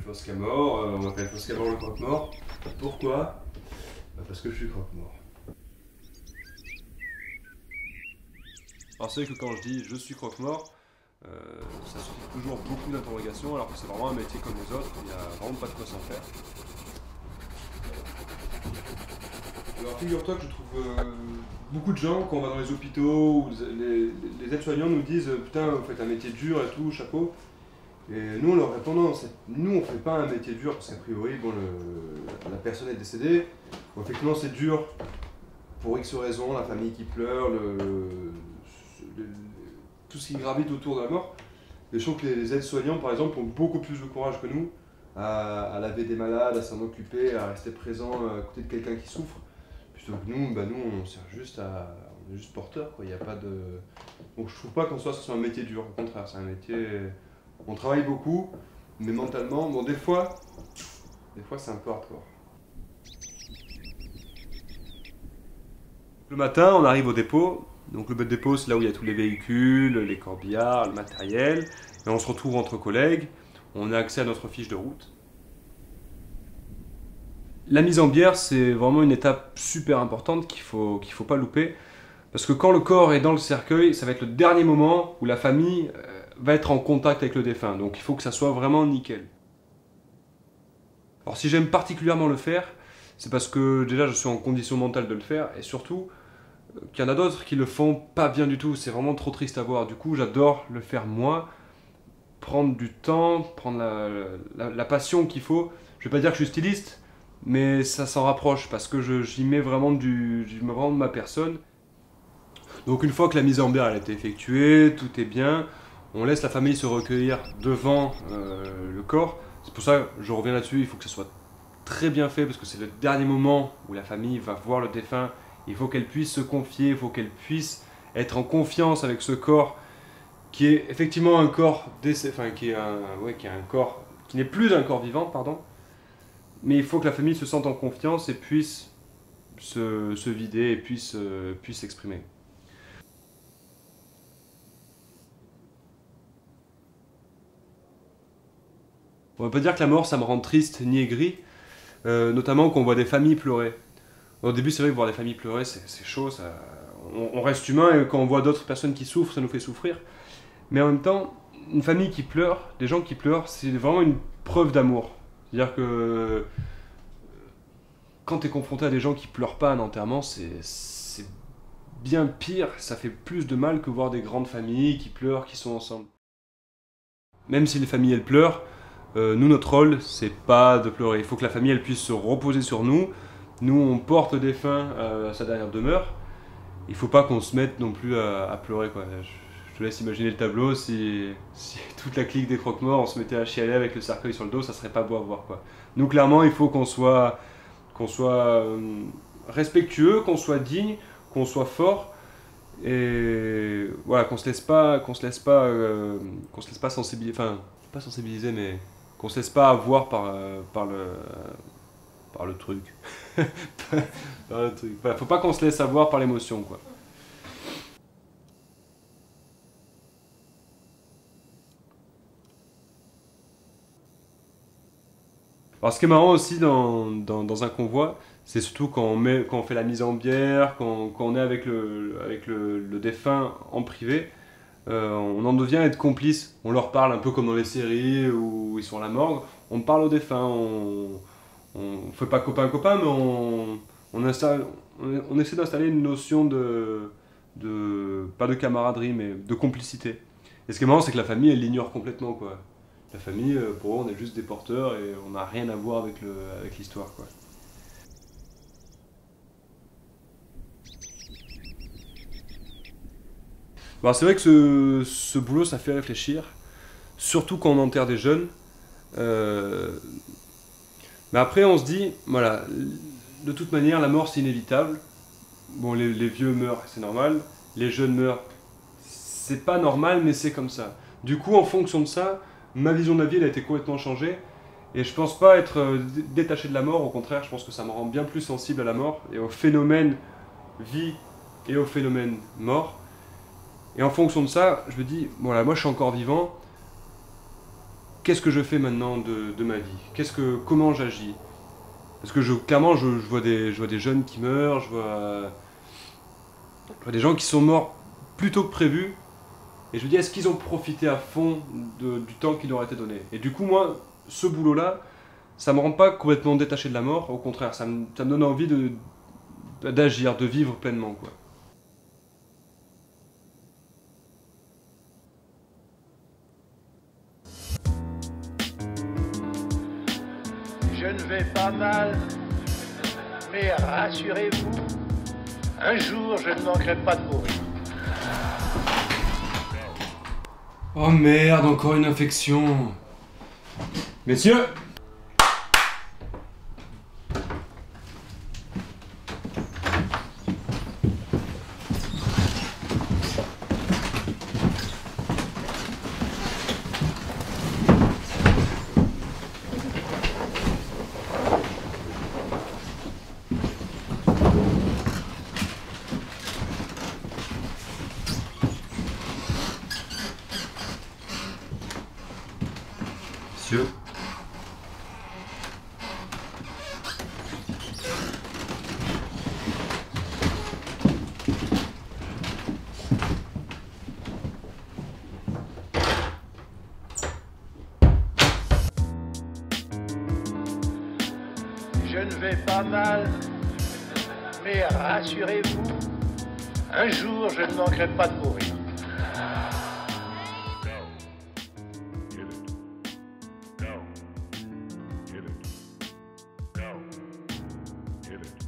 Foscamore, on m'appelle Foscamore le croque-mort. Pourquoi? Parce que je suis croque-mort. Alors c'est vrai que quand je dis je suis croque-mort, ça suscite toujours beaucoup d'interrogations alors que c'est vraiment un métier comme les autres, il n'y a vraiment pas de quoi s'en faire. Alors figure-toi que je trouve beaucoup de gens, quand on va dans les hôpitaux, ou les aides-soignants nous disent putain vous faites un métier dur et tout, chapeau. Et nous on leur répond non, nous on fait pas un métier dur parce qu'a priori bon, la personne est décédée. Bon, effectivement c'est dur pour X raisons, la famille qui pleure, tout ce qui gravite autour de la mort. Et je trouve que les aides-soignants par exemple ont beaucoup plus de courage que nous à laver des malades, à s'en occuper, à rester présent à côté de quelqu'un qui souffre. Plutôt que nous, on sert juste on est juste porteur, quoi. Il y a pas de... Donc je trouve pas qu'en soi ce soit un métier dur, au contraire, c'est un métier... On travaille beaucoup, mais mentalement, bon des fois c'est un peu hardcore. Le matin, on arrive au dépôt. Donc le dépôt, c'est là où il y a tous les véhicules, les corbillards, le matériel. Et on se retrouve entre collègues, on a accès à notre fiche de route. La mise en bière, c'est vraiment une étape super importante qu'il faut pas louper. Parce que quand le corps est dans le cercueil, ça va être le dernier moment où la famille va être en contact avec le défunt. Donc il faut que ça soit vraiment nickel. Alors si j'aime particulièrement le faire, c'est parce que déjà je suis en condition mentale de le faire. Et surtout, qu'il y en a d'autres qui le font pas bien du tout. C'est vraiment trop triste à voir. Du coup, j'adore le faire moi. Prendre du temps, prendre la passion qu'il faut. Je vais pas dire que je suis styliste, mais ça s'en rapproche parce que j'y mets vraiment de ma personne. Donc une fois que la mise en bière elle a été effectuée, tout est bien, on laisse la famille se recueillir devant le corps. C'est pour ça que je reviens là-dessus, il faut que ce soit très bien fait parce que c'est le dernier moment où la famille va voir le défunt. Il faut qu'elle puisse se confier, il faut qu'elle puisse être en confiance avec ce corps qui est effectivement un corps qui est un corps qui n'est plus un corps vivant, pardon. Mais il faut que la famille se sente en confiance et puisse se vider et puisse s'exprimer. On ne va pas dire que la mort ça me rend triste ni aigri, notamment quand on voit des familles pleurer. Au début c'est vrai que voir des familles pleurer c'est chaud, on reste humain et quand on voit d'autres personnes qui souffrent ça nous fait souffrir. Mais en même temps, une famille qui pleure, des gens qui pleurent, c'est vraiment une preuve d'amour. C'est-à-dire que quand tu es confronté à des gens qui pleurent pas à un enterrement, c'est bien pire, ça fait plus de mal que voir des grandes familles qui pleurent, qui sont ensemble. Même si les familles elles pleurent, nous notre rôle c'est pas de pleurer. Il faut que la famille elle puisse se reposer sur nous. Nous on porte le défunt à sa dernière demeure. Il faut pas qu'on se mette non plus à pleurer, quoi. Je te laisse imaginer le tableau, si toute la clique des croque-morts on se mettait à chialer avec le cercueil sur le dos, ça serait pas beau à voir, quoi. Nous clairement il faut qu'on soit respectueux, qu'on soit digne, qu'on soit fort et voilà, qu'on se laisse pas sensibiliser, enfin pas sensibiliser mais qu'on se laisse pas avoir par le truc. Par le truc. Voilà, faut pas qu'on se laisse avoir par l'émotion, quoi. Alors ce qui est marrant aussi dans un convoi, c'est surtout quand on fait la mise en bière, quand on est avec le défunt en privé, on en devient être complice. On leur parle un peu comme dans les séries où ils sont à la morgue. On parle au défunt, on fait pas copain-copain, mais on essaie d'installer une notion pas de camaraderie, mais de complicité. Et ce qui est marrant, c'est que la famille, elle l'ignore complètement, quoi. La famille, pour eux, on est juste des porteurs et on n'a rien à voir avec l'histoire, quoi. Bon, c'est vrai que ce boulot, ça fait réfléchir, surtout quand on enterre des jeunes. Mais après, on se dit, voilà, de toute manière, la mort, c'est inévitable. Bon, les vieux meurent, c'est normal. Les jeunes meurent, c'est pas normal, mais c'est comme ça. Du coup, en fonction de ça, ma vision de la vie, elle a été complètement changée. Et je pense pas être détaché de la mort, au contraire, je pense que ça me rend bien plus sensible à la mort et au phénomène vie et au phénomène mort. Et en fonction de ça, je me dis, voilà, moi je suis encore vivant, qu'est-ce que je fais maintenant de ma vie? Comment j'agis? Parce que clairement, je vois je vois des jeunes qui meurent, je vois des gens qui sont morts plus tôt que prévu. Et je me dis, est-ce qu'ils ont profité à fond du temps qui leur a été donné? Et du coup, moi, ce boulot-là, ça me rend pas complètement détaché de la mort. Au contraire, ça me donne envie d'agir, de vivre pleinement, quoi. Je ne vais pas mal, mais rassurez-vous, un jour je ne manquerai pas de mourir. Oh merde, encore une infection. Messieurs! Messieurs. Je ne vais pas mal, mais rassurez-vous, un jour je ne manquerai pas de mourir. Get it.